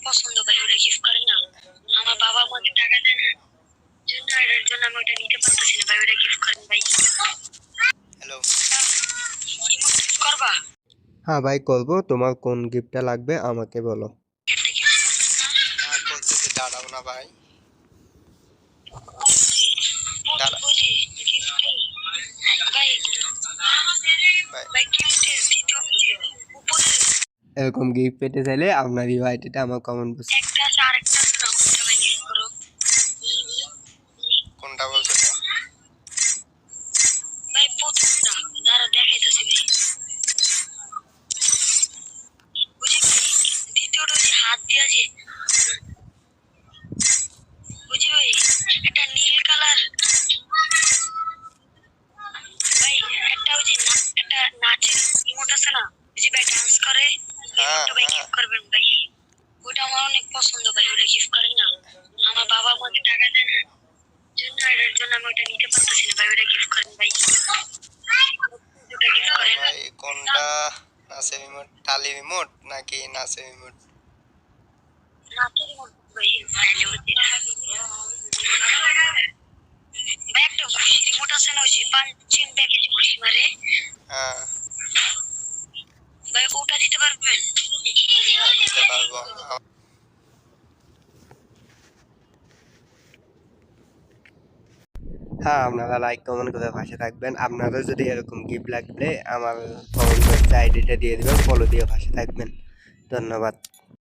পছন্দ ভাই, ওটা গিফট করেন না। আমার বাবা আমাকে টাকা দেয় না, এর জন্য আমি ওটা নিতে পারতেছি না ভাই, ওটা গিফট করেন ভাই। হ্যালো, ইমোট গিফট করবা? হ্যাঁ ভাই করবো, তোমার কোন গিফটটা লাগবে আমাকে বলো। একটা গিফট করবেন না? হ্যাঁ করতেছি, দাঁড়াও না ভাই। বুঝি গিফটের ভাই, ভাই ভাই গিফটের দ্বিতীয় উপরে এরকম গিফট পেতে চাইলে আপনার ইউআইডিটা আমার কমেন্ট বক্সে। একটা আছে, আরেকটা আছে না, ওটা ভাই গিফট করো। কোনটা বলছো? ভাই প্রথমটা যারা দেখাইতেছি ভাই, বুঝি ভাই। দ্বিতীয়টা ওই যে হাত দিয়া যে, বুঝি ভাই, একটা নীল কালার ভাই, একটা ওই যে একটা নাচের ইমোট আছে না, বুঝি ভাই, ডান্স করে, ওটা ভাই গিফট করবেন ভাই। ওটা আমার অনেক পছন্দ ভাই, ওটা গিফট করেন না। আমার বাবা আমাকে টাকা দেয় না, এর জন্য আমি ওটা নিতে পারতেছি না ভাই, ওটা গিফট করেন ভাই। ওটা গিফট করেন। ভাই কোনটা? নাসে রিমোট, টালি রিমোট নাকি নাসে রিমোট? নাচের ইমোট ভাই, তাহলে ওই ভাই একটা ঘুষি রিমোট আছে না, ওই যে পাঞ্চিং ব্যাগে যে ঘুষি মারে হ্যাঁ ভাই, ওটা দিতে পারবেন? দিতে পারবো। হ্যাঁ, আপনারা লাইক কমেন্ট করে পাশে থাকবেন। আপনারা যদি এরকম গিফট লাগলে আমার কমেন্ট বক্সে আইডিটা দিয়ে দিবেন, ফলো দিয়ে পাশে থাকবেন। ধন্যবাদ।